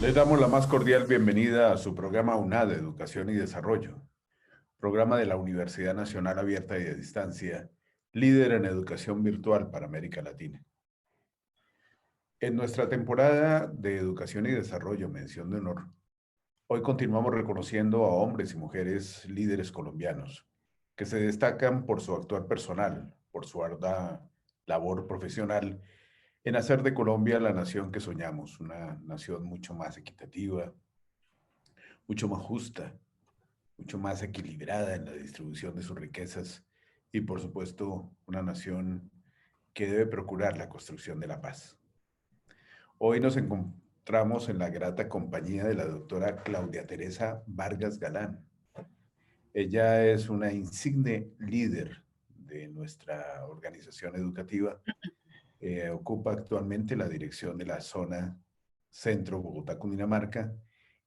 Les damos la más cordial bienvenida a su programa UNAD, Educación y Desarrollo, programa de la Universidad Nacional Abierta y de Distancia, líder en educación virtual para América Latina. En nuestra temporada de Educación y Desarrollo, mención de honor, hoy continuamos reconociendo a hombres y mujeres líderes colombianos que se destacan por su actuar personal, por su ardua labor profesional en hacer de Colombia la nación que soñamos, una nación mucho más equitativa, mucho más justa, mucho más equilibrada en la distribución de sus riquezas y, por supuesto, una nación que debe procurar la construcción de la paz. Hoy nos encontramos en la grata compañía de la doctora Claudia Teresa Vargas Galán. Ella es una insigne líder de nuestra organización educativa. Ocupa actualmente la dirección de la zona Centro Bogotá-Cundinamarca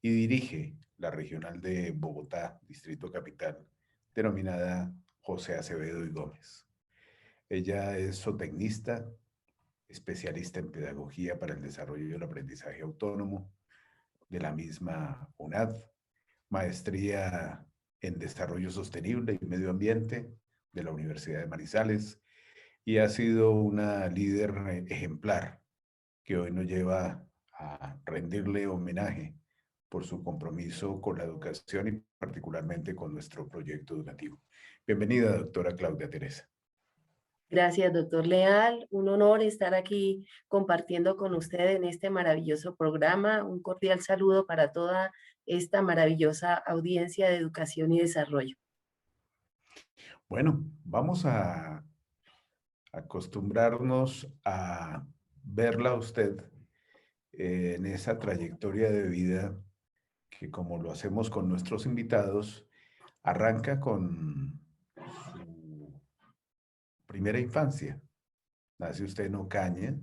y dirige la regional de Bogotá, Distrito Capital, denominada José Acevedo y Gómez. Ella es zootecnista, especialista en pedagogía para el desarrollo y el aprendizaje autónomo de la misma UNAD, maestría en desarrollo sostenible y medio ambiente de la Universidad de Manizales, y ha sido una líder ejemplar que hoy nos lleva a rendirle homenaje por su compromiso con la educación y particularmente con nuestro proyecto educativo. Bienvenida, doctora Claudia Teresa. Gracias, doctor Leal. Un honor estar aquí compartiendo con usted en este maravilloso programa. Un cordial saludo para toda esta maravillosa audiencia de educación y desarrollo. Bueno, vamos a acostumbrarnos a verla a usted en esa trayectoria de vida que, como lo hacemos con nuestros invitados, arranca con su primera infancia. Nace usted en Ocaña,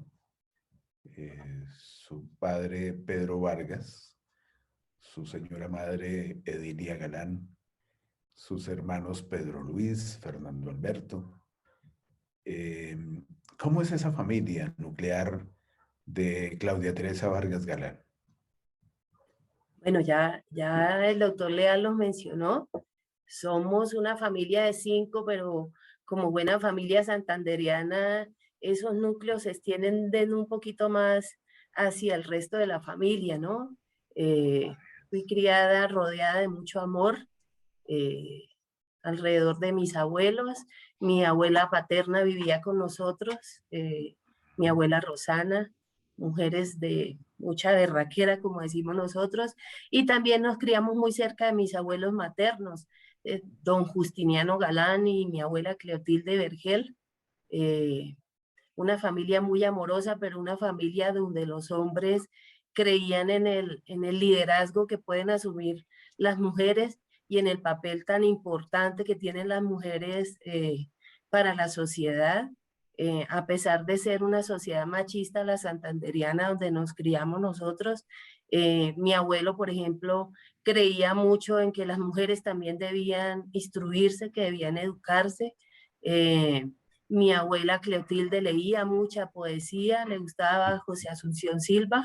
su padre Pedro Vargas, su señora madre Edilia Galán, sus hermanos Pedro Luis, Fernando Alberto. Eh, ¿Cómo es esa familia nuclear de Claudia Teresa Vargas Galán? Bueno, ya el doctor Leal los mencionó. Somos una familia de 5, pero como buena familia santandereana, esos núcleos se extienden un poquito más hacia el resto de la familia, ¿no? Fui criada rodeada de mucho amor eh, alrededor de mis abuelos. Mi abuela paterna vivía con nosotros, mi abuela Rosana, mujeres de mucha berraquera, como decimos nosotros, y también nos criamos muy cerca de mis abuelos maternos, don Justiniano Galán y mi abuela Cleotilde Vergel. eh, una familia muy amorosa, pero una familia donde los hombres creían en el liderazgo que pueden asumir las mujeres y en el papel tan importante que tienen las mujeres para la sociedad. A pesar de ser una sociedad machista, la santanderiana, donde nos criamos nosotros, mi abuelo, por ejemplo, creía mucho en que las mujeres también debían instruirse, que debían educarse. Eh, Mi abuela Cleotilde leía mucha poesía, le gustaba José Asunción Silva,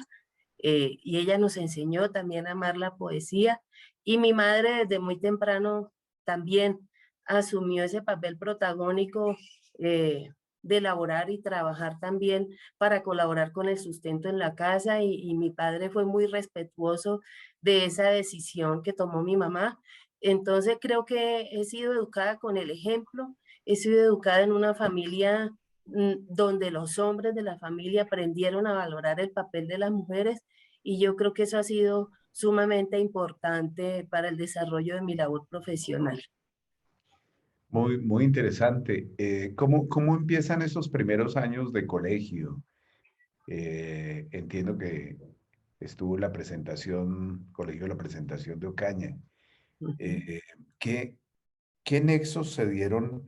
y ella nos enseñó también a amar la poesía. Y mi madre desde muy temprano también asumió ese papel protagónico eh, de elaborar y trabajar también para colaborar con el sustento en la casa. Y mi padre fue muy respetuoso de esa decisión que tomó mi mamá. Entonces creo que he sido educada con el ejemplo. He sido educada en una familia donde los hombres de la familia aprendieron a valorar el papel de las mujeres, y yo creo que eso ha sido sumamente importante para el desarrollo de mi labor profesional. Muy interesante. ¿Cómo empiezan esos primeros años de colegio? Entiendo que estuvo la presentación, colegio La Presentación de Ocaña. Ujú. Eh, ¿qué, ¿Qué nexos se dieron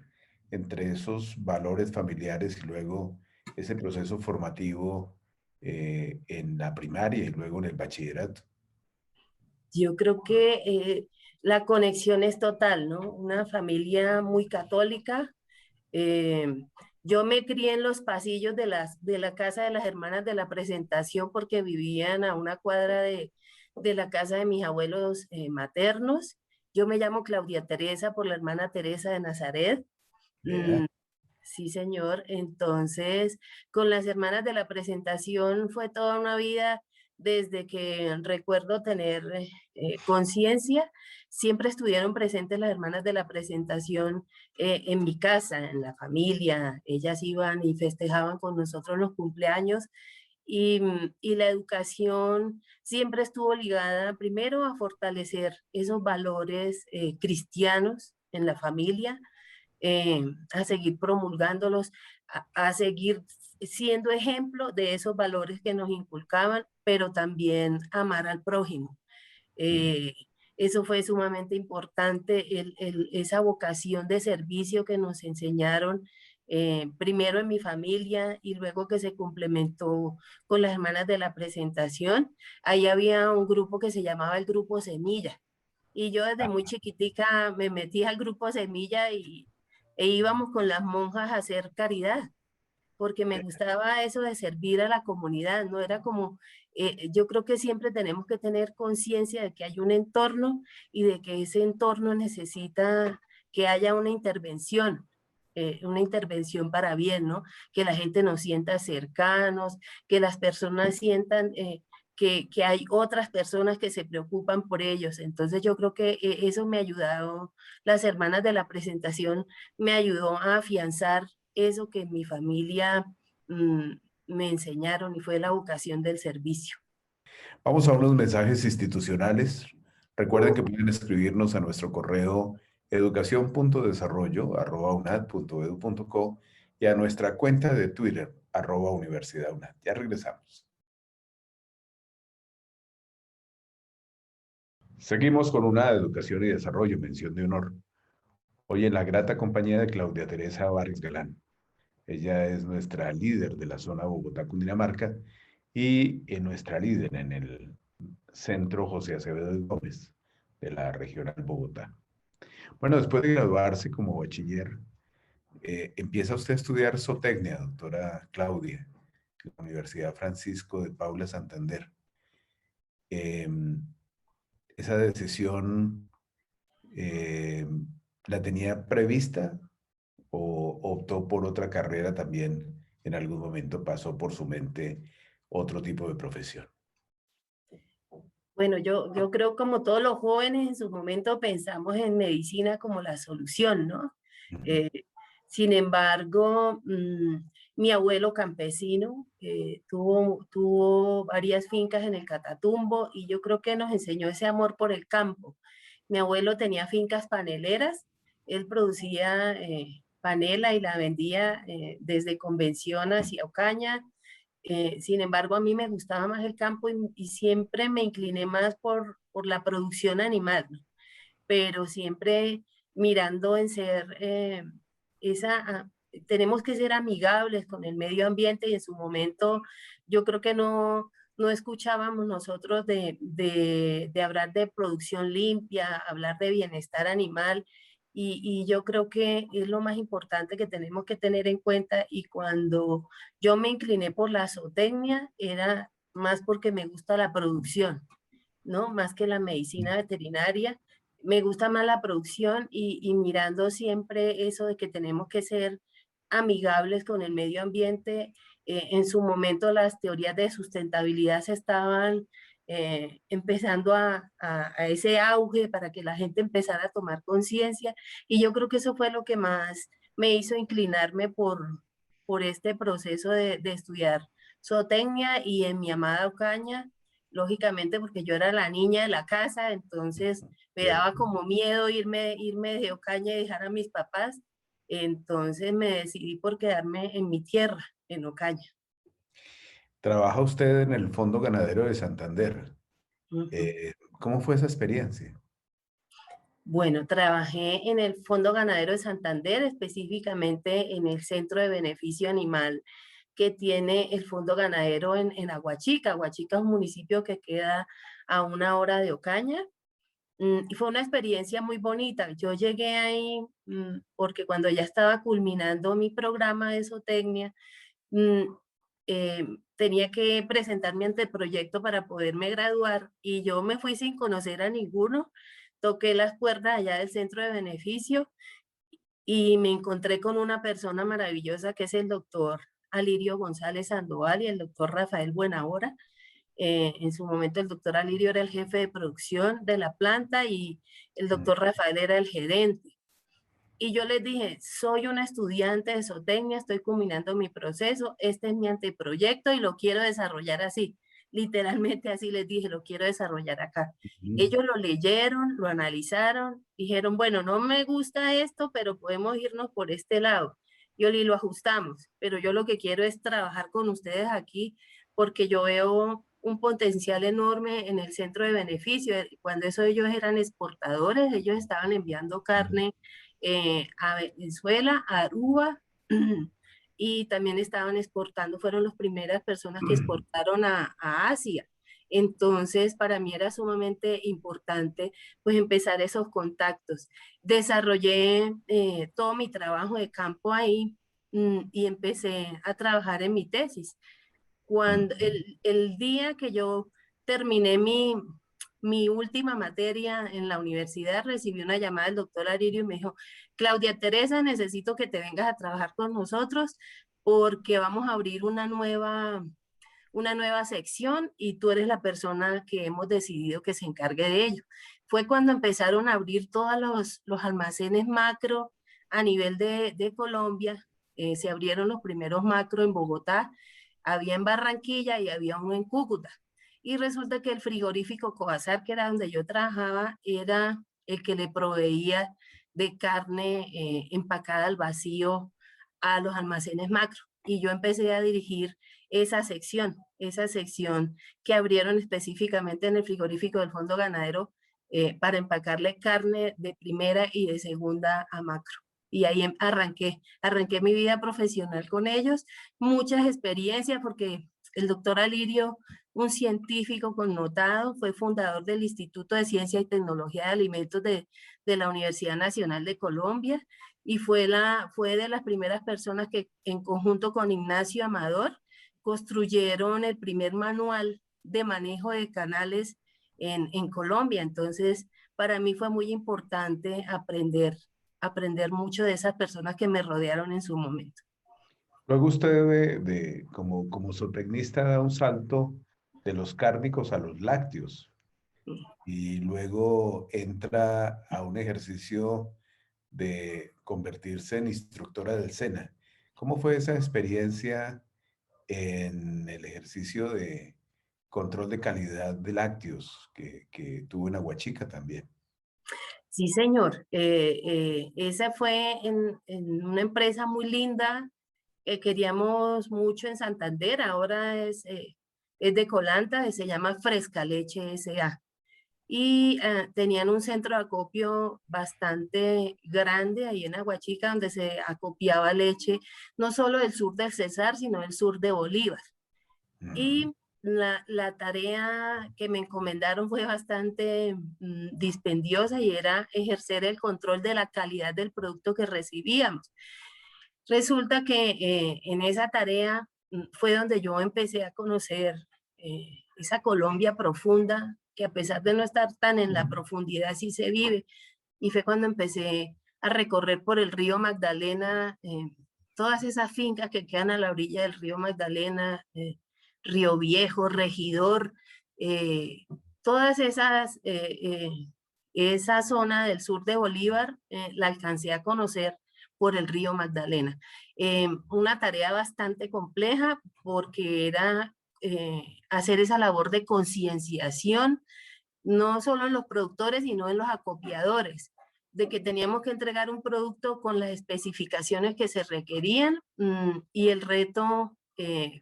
entre esos valores familiares y luego ese proceso formativo en la primaria y luego en el bachillerato? Yo creo que la conexión es total, ¿no? Una familia muy católica. Eh, yo me crié en los pasillos de la casa de las hermanas de la Presentación porque vivían a una cuadra de la casa de mis abuelos maternos. Yo me llamo Claudia Teresa por la hermana Teresa de Nazaret. Vea. Sí, señor. Entonces, con las hermanas de la presentación fue toda una vida desde que recuerdo tener conciencia. Siempre estuvieron presentes las hermanas de la presentación en mi casa, en la familia. Ellas iban y festejaban con nosotros los cumpleaños y la educación siempre estuvo ligada primero a fortalecer esos valores cristianos en la familia, a seguir promulgándolos, a seguir siendo ejemplo de esos valores que nos inculcaban, pero también amar al prójimo. Mm. Eh, Eso fue sumamente importante, esa vocación de servicio que nos enseñaron primero en mi familia y luego que se complementó con las hermanas de la presentación. Ahí había un grupo que se llamaba el Grupo Semilla. Y yo desde muy chiquitica me metí al Grupo Semilla e íbamos con las monjas a hacer caridad porque me gustaba eso de servir a la comunidad, ¿no? Era como, yo creo que siempre tenemos que tener conciencia de que hay un entorno y de que ese entorno necesita que haya una intervención para bien, ¿no? Que la gente nos sienta cercanos, que las personas sientan que hay otras personas que se preocupan por ellos. Entonces yo creo que eso me ha ayudado, las hermanas de la presentación me ayudó a afianzar eso que en mi familia mm, me enseñaron y fue la vocación del servicio. Vamos a unos mensajes institucionales. Recuerden que pueden escribirnos a nuestro correo educación.desarrollo@unad.edu.co y a nuestra cuenta de Twitter, @Universidad UNAD. Ya regresamos. Seguimos con una educación y desarrollo, mención de honor. Hoy en la grata compañía de Claudia Teresa Vargas Galán. Ella es nuestra líder de la zona Bogotá-Cundinamarca y nuestra líder en el Centro José Acevedo Gómez de la Regional Bogotá. Bueno, después de graduarse como bachiller, empieza usted a estudiar zootecnia, doctora Claudia, en la Universidad Francisco de Paula Santander. Eh, ¿Esa decisión la tenía prevista o optó por otra carrera también? En algún momento pasó por su mente otro tipo de profesión. Bueno, yo creo como todos los jóvenes en su momento pensamos en medicina como la solución, ¿no? Ujú. Eh, Sin embargo, mi abuelo campesino tuvo varias fincas en el Catatumbo y yo creo que nos enseñó ese amor por el campo. Mi abuelo tenía fincas paneleras, él producía panela y la vendía desde Convención hacia Ocaña. Sin embargo, a mí me gustaba más el campo y siempre me incliné más por la producción animal, ¿no? Pero siempre mirando en ser tenemos que ser amigables con el medio ambiente y en su momento yo creo que no escuchábamos nosotros de hablar de producción limpia, hablar de bienestar animal y yo creo que es lo más importante que tenemos que tener en cuenta y cuando yo me incliné por la zootecnia era más porque me gusta la producción, ¿no? Más que la medicina veterinaria. Me gusta más la producción y mirando siempre eso de que tenemos que ser amigables con el medio ambiente. En su momento las teorías de sustentabilidad se estaban empezando a ese auge para que la gente empezara a tomar conciencia y yo creo que eso fue lo que más me hizo inclinarme por este proceso de estudiar zootecnia y en mi amada Ocaña lógicamente porque yo era la niña de la casa, entonces me daba ¿Cierto? como miedo irme de Ocaña y dejar a mis papás, entonces me decidí por quedarme en mi tierra, en Ocaña. Trabaja usted en el Fondo Ganadero de Santander. Ujú. ¿Cómo fue esa experiencia? Bueno, trabajé en el Fondo Ganadero de Santander, específicamente en el Centro de Beneficio Animal que tiene el Fondo Ganadero en Aguachica. Aguachica es un municipio que queda a 1 hora de Ocaña. Y fue una experiencia muy bonita. Yo llegué ahí porque cuando ya estaba culminando mi programa de zootecnia, mm, tenía que presentar mi anteproyecto para poderme graduar y yo me fui sin conocer a ninguno, toqué las puertas allá del centro de beneficio y me encontré con una persona maravillosa que es el doctor Alirio González Sandoval y el doctor Rafael Buenahora. En su momento el doctor Alirio era el jefe de producción de la planta y el doctor Rafael era el gerente. Y yo les dije, soy una estudiante de zootecnia, estoy culminando mi proceso, este es mi anteproyecto y lo quiero desarrollar así. Literalmente así les dije, lo quiero desarrollar acá. Ujú. Ellos lo leyeron, lo analizaron, dijeron, bueno, no me gusta esto, pero podemos irnos por este lado. Yo le lo ajustamos, pero yo lo que quiero es trabajar con ustedes aquí porque yo veo un potencial enorme en el centro de beneficio. Cuando eso ellos eran exportadores, ellos estaban enviando carne a Venezuela, a Aruba, y también estaban exportando, fueron las primeras personas que exportaron a Asia. Entonces, para mí era sumamente importante pues empezar esos contactos. Desarrollé todo mi trabajo de campo ahí y empecé a trabajar en mi tesis. Cuando el día que yo terminé mi última materia en la universidad, recibí una llamada del doctor Aririo y me dijo, Claudia Teresa, necesito que te vengas a trabajar con nosotros porque vamos a abrir una nueva sección y tú eres la persona que hemos decidido que se encargue de ello. Fue cuando empezaron a abrir todos los almacenes macro a nivel de Colombia. Se abrieron los primeros macro en Bogotá, había en Barranquilla y había uno en Cúcuta. Y resulta que el frigorífico Coazar, que era donde yo trabajaba, era el que le proveía de carne empacada al vacío a los almacenes macro. Y yo empecé a dirigir esa sección que abrieron específicamente en el frigorífico del Fondo Ganadero para empacarle carne de primera y de segunda a macro. Y ahí arranqué mi vida profesional con ellos, muchas experiencias porque el doctor Alirio, un científico connotado, fue fundador del Instituto de Ciencia y Tecnología de Alimentos de la Universidad Nacional de Colombia y fue de las primeras personas que en conjunto con Ignacio Amador construyeron el primer manual de manejo de canales en Colombia. Entonces, para mí fue muy importante aprender mucho de esas personas que me rodearon en su momento. Luego usted como zootecnista da un salto de los cárnicos a los lácteos y luego entra a un ejercicio de convertirse en instructora del SENA. ¿Cómo fue esa experiencia en el ejercicio de control de calidad de lácteos que tuvo en Aguachica también? Sí, señor. Esa fue en una empresa muy linda que queríamos mucho en Santander. Ahora es de Colanta, se llama Fresca Leche S.A. Y tenían un centro de acopio bastante grande ahí en Aguachica, donde se acopiaba leche, no solo del sur del Cesar, sino del sur de Bolívar. Ujú. Y la tarea que me encomendaron fue bastante dispendiosa y era ejercer el control de la calidad del producto que recibíamos. Resulta que en esa tarea fue donde yo empecé a conocer esa Colombia profunda, que a pesar de no estar tan en la profundidad, sí se vive. Y fue cuando empecé a recorrer por el río Magdalena, todas esas fincas que quedan a la orilla del río Magdalena, Río Viejo, Regidor, eh, todas esa zona del sur de Bolívar, la alcancé a conocer por el río Magdalena. Una tarea bastante compleja porque era hacer esa labor de concienciación, no solo en los productores, sino en los acopiadores, de que teníamos que entregar un producto con las especificaciones que se requerían y el reto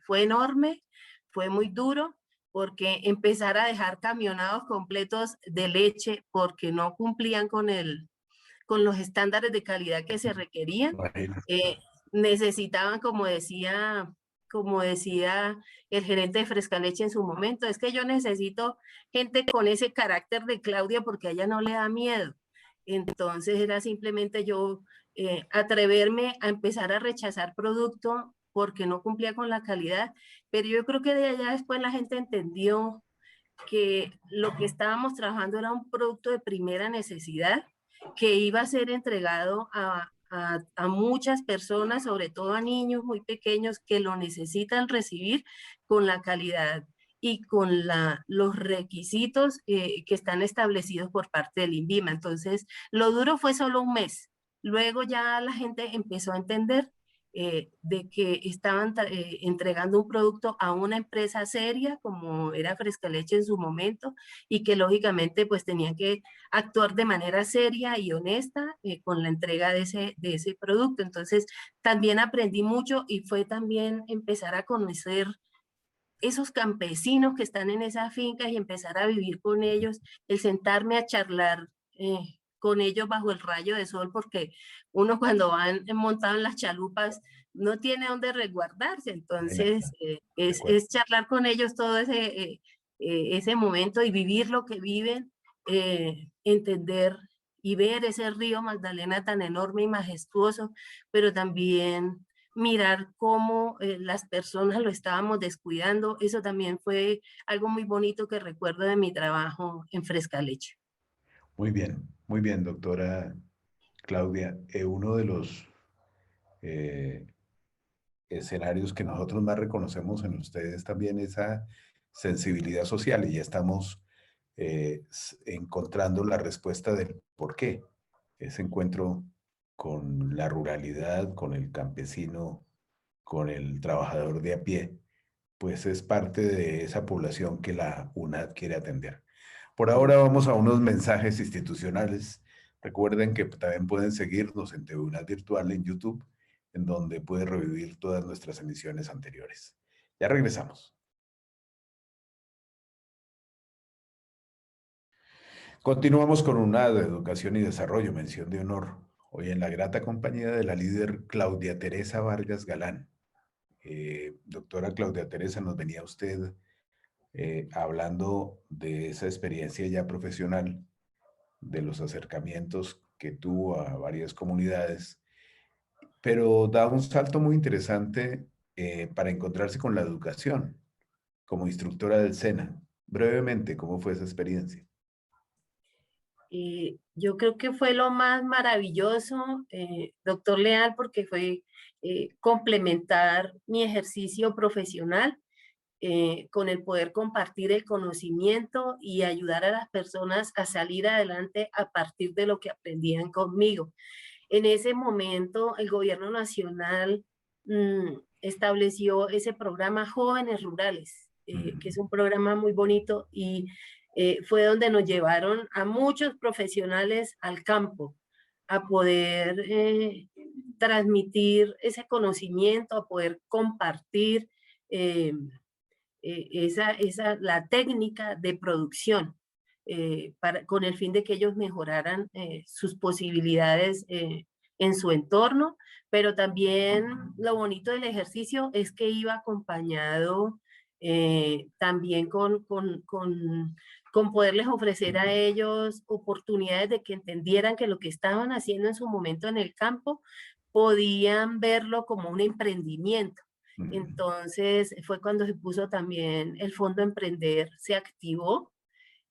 fue enorme, fue muy duro, porque empezar a dejar camionados completos de leche porque no cumplían con los estándares de calidad que se requerían. Imagínate. Eh, necesitaban, como decía el gerente de Frescaleche en su momento, es que yo necesito gente con ese carácter de Claudia porque a ella no le da miedo. Entonces era simplemente yo atreverme a empezar a rechazar producto porque no cumplía con la calidad, pero yo creo que de allá después la gente entendió que lo que estábamos trabajando era un producto de primera necesidad que iba a ser entregado a muchas personas, sobre todo a niños muy pequeños que lo necesitan recibir con la calidad y con los requisitos que están establecidos por parte del INVIMA. Entonces, lo duro fue solo un mes. Luego ya la gente empezó a entender de que estaban entregando un producto a una empresa seria como era Frescaleche en su momento y que lógicamente pues tenían que actuar de manera seria y honesta con la entrega de ese producto. Entonces también aprendí mucho y fue también empezar a conocer esos campesinos que están en esas fincas y empezar a vivir con ellos, el sentarme a charlar con ellos bajo el rayo de sol, porque uno cuando van montado en las chalupas no tiene dónde resguardarse, entonces es charlar con ellos todo ese momento y vivir lo que viven, entender y ver ese río Magdalena tan enorme y majestuoso, pero también mirar cómo las personas lo estábamos descuidando. Eso también fue algo muy bonito que recuerdo de mi trabajo en Frescaleche. muy bien, doctora Claudia. Uno de los eh, escenarios que nosotros más reconocemos en ustedes también esa sensibilidad social y ya estamos encontrando la respuesta del por qué. Ese encuentro con la ruralidad, con el campesino, con el trabajador de a pie, pues es parte de esa población que la UNAD quiere atender. Por ahora vamos a unos mensajes institucionales. Recuerden que también pueden seguirnos en TV UNAD Virtual en YouTube, en donde pueden revivir todas nuestras emisiones anteriores. Ya regresamos. Continuamos con UNAD, Educación y Desarrollo, mención de honor. Hoy en la grata compañía de la líder Claudia Teresa Vargas Galán. Doctora Claudia Teresa, nos venía usted hablando de esa experiencia ya profesional, de los acercamientos que tuvo a varias comunidades, pero da un salto muy interesante para encontrarse con la educación como instructora del SENA. Brevemente, ¿cómo fue esa experiencia? Yo creo que fue lo más maravilloso, doctor Leal, porque fue complementar mi ejercicio profesional con el poder compartir el conocimiento y ayudar a las personas a salir adelante a partir de lo que aprendían conmigo. En ese momento, el gobierno nacional estableció ese programa Jóvenes Rurales, que es un programa muy bonito y fue donde nos llevaron a muchos profesionales al campo a poder transmitir ese conocimiento, a poder compartir eh, la técnica de producción con el fin de que ellos mejoraran sus posibilidades en su entorno, pero también lo bonito del ejercicio es que iba acompañado también con poderles ofrecer a ellos oportunidades de que entendieran que lo que estaban haciendo en su momento en el campo podían verlo como un emprendimiento. Entonces fue cuando se puso también el Fondo Emprender, se activó.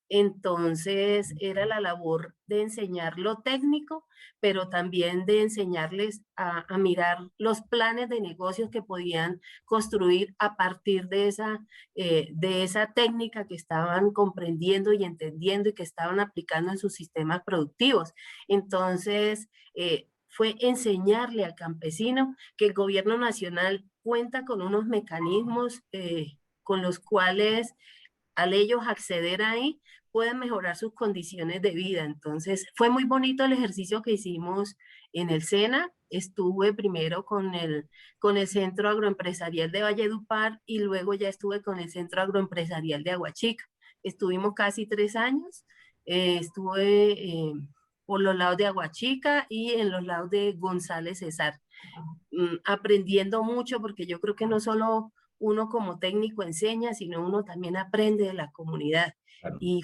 Entonces era la labor de enseñar lo técnico, pero también de enseñarles a mirar los planes de negocios que podían construir a partir de esa técnica que estaban comprendiendo y entendiendo y que estaban aplicando en sus sistemas productivos. Entonces, fue enseñarle al campesino que el gobierno nacional cuenta con unos mecanismos con los cuales al ellos acceder ahí pueden mejorar sus condiciones de vida. Entonces fue muy bonito el ejercicio que hicimos en el SENA. Estuve primero con el Centro Agroempresarial de Valledupar y luego ya estuve con el Centro Agroempresarial de Aguachica. Estuvimos casi 3 años. Estuve por los lados de Aguachica y en los lados de González Cesar, aprendiendo mucho porque yo creo que no solo uno como técnico enseña, sino uno también aprende de la comunidad. Claro. Y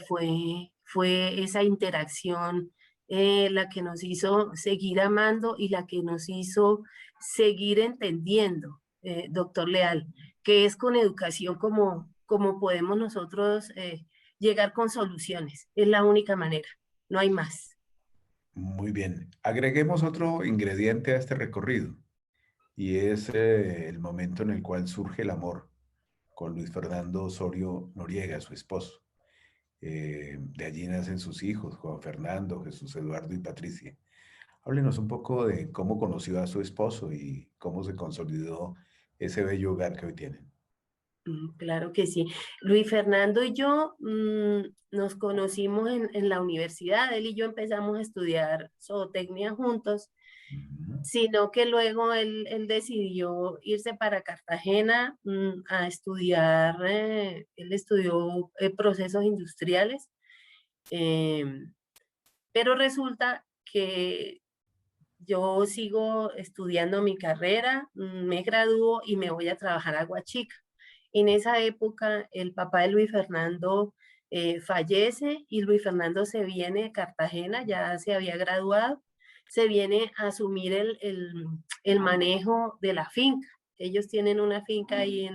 fue esa interacción la que nos hizo seguir amando y la que nos hizo seguir entendiendo doctor Leal, que es con educación como podemos nosotros llegar con soluciones. Es la única manera, no hay más. Muy bien. Agreguemos otro ingrediente a este recorrido y es el momento en el cual surge el amor con Luis Fernando Osorio Noriega, su esposo. De allí nacen sus hijos, Juan Fernando, Jesús Eduardo y Patricia. Háblenos un poco de cómo conoció a su esposo y cómo se consolidó ese bello hogar que hoy tienen. Claro que sí. Luis Fernando y yo nos conocimos en la universidad. Él y yo empezamos a estudiar zootecnia juntos, Ujú. sino que luego él decidió irse para Cartagena a estudiar. Él estudió procesos industriales, em, pero resulta que yo sigo estudiando mi carrera, me gradúo y me voy a trabajar a Huachica. En esa época, el papá de Luis Fernando fallece y Luis Fernando se viene de Cartagena, ya se había graduado, se viene a asumir el manejo de la finca. Ellos tienen una finca ahí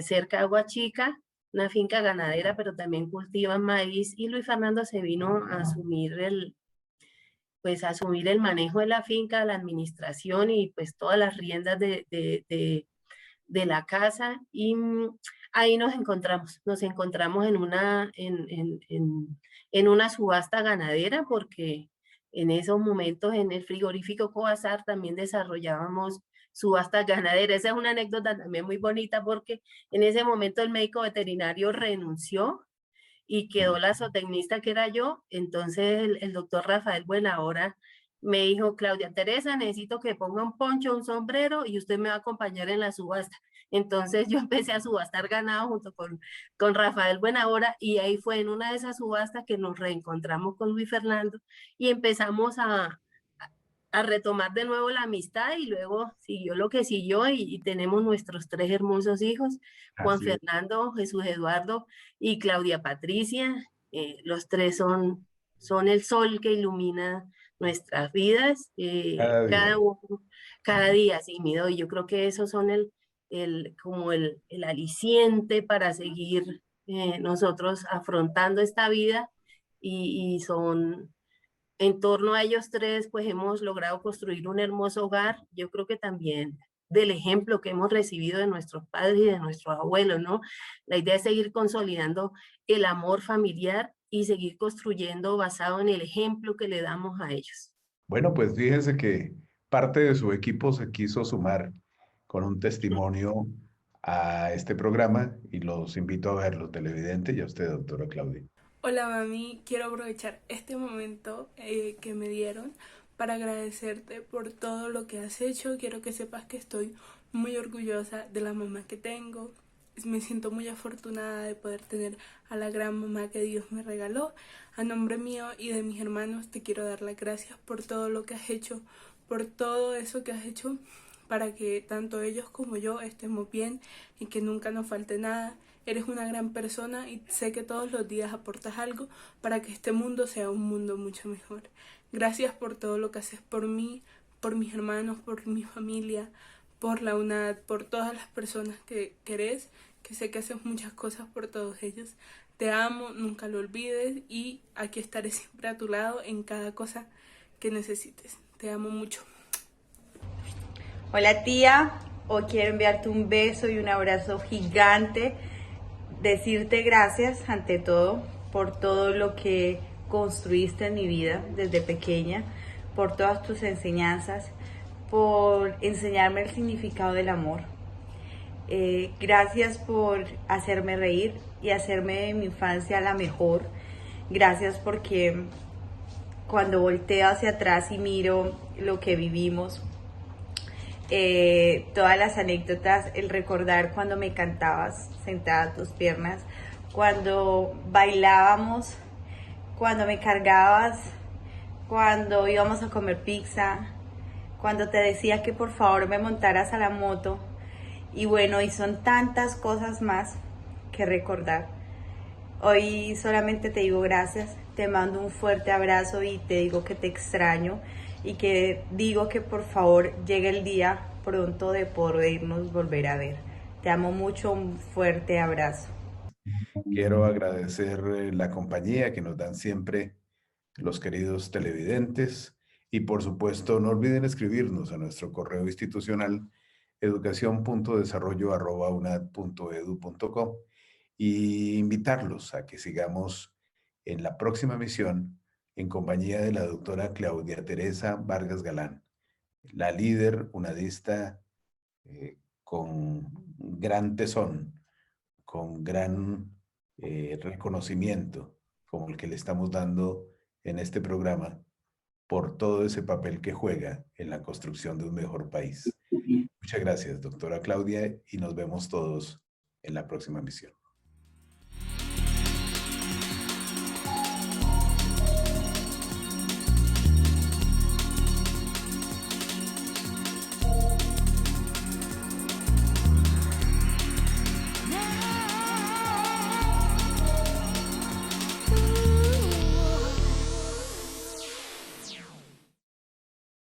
cerca de Huachica, una finca ganadera, pero también cultivan maíz y Luis Fernando se vino a asumir pues asumir el manejo de la finca, la administración y pues todas las riendas de la casa y ahí nos encontramos en una subasta ganadera porque en esos momentos en el frigorífico Coazar también desarrollábamos subastas ganaderas. Esa es una anécdota también muy bonita porque en ese momento el médico veterinario renunció y quedó la zootecnista que era yo. Entonces el doctor Rafael Buenahora me dijo, Claudia Teresa, necesito que ponga un poncho, un sombrero y usted me va a acompañar en la subasta. Entonces yo empecé a subastar ganado junto con Rafael Buenahora y ahí fue en una de esas subastas que nos reencontramos con Luis Fernando y empezamos a retomar de nuevo la amistad y luego siguió lo que siguió y tenemos nuestros tres hermosos hijos, Juan Así es. Fernando, Jesús Eduardo y Claudia Patricia. Los tres son el sol que ilumina nuestras vidas, Cada cada día. uno, cada día, sí, mi doy. Yo creo que esos son como el aliciente para seguir nosotros afrontando esta vida y son en torno a ellos tres, pues hemos logrado construir un hermoso hogar. Yo creo que también del ejemplo que hemos recibido de nuestros padres y de nuestros abuelos, ¿no? La idea es seguir consolidando el amor familiar y seguir construyendo basado en el ejemplo que le damos a ellos. Bueno, pues fíjense que parte de su equipo se quiso sumar con un testimonio a este programa y los invito a verlo, televidente, y a usted, doctora Claudia. Hola mami, quiero aprovechar este momento que me dieron para agradecerte por todo lo que has hecho. Quiero que sepas que estoy muy orgullosa de la mamá que tengo. Me siento muy afortunada de poder tener a la gran mamá que Dios me regaló. A nombre mío y de mis hermanos te quiero dar las gracias por todo lo que has hecho, por todo eso que has hecho para que tanto ellos como yo estemos bien y que nunca nos falte nada. Eres una gran persona y sé que todos los días aportas algo para que este mundo sea un mundo mucho mejor. Gracias por todo lo que haces por mí, por mis hermanos, por mi familia, por la UNAD, por todas las personas que querés, que sé que haces muchas cosas por todos ellos. Te amo, nunca lo olvides y aquí estaré siempre a tu lado en cada cosa que necesites. Te amo mucho. Hola tía, hoy quiero enviarte un beso y un abrazo gigante, decirte gracias ante todo por todo lo que construiste en mi vida desde pequeña, por todas tus enseñanzas, por enseñarme el significado del amor. Gracias por hacerme reír y hacerme de mi infancia la mejor. Gracias porque cuando volteo hacia atrás y miro lo que vivimos, todas las anécdotas, el recordar cuando me cantabas sentada a tus piernas, cuando bailábamos, cuando me cargabas, cuando íbamos a comer pizza, cuando te decía que por favor me montaras a la moto. Y bueno, y son tantas cosas más que recordar. Hoy solamente te digo gracias, te mando un fuerte abrazo y te digo que te extraño y que digo que por favor llegue el día pronto de podernos volver a ver. Te amo mucho, un fuerte abrazo. Quiero agradecer la compañía que nos dan siempre los queridos televidentes y por supuesto no olviden escribirnos a nuestro correo institucional educacion.desarrollo@unad.edu.co y invitarlos a que sigamos en la próxima misión en compañía de la doctora Claudia Teresa Vargas Galán, la líder unadista con gran tesón, con gran reconocimiento, como el que le estamos dando en este programa, por todo ese papel que juega en la construcción de un mejor país. Muchas gracias, doctora Claudia, y nos vemos todos en la próxima misión.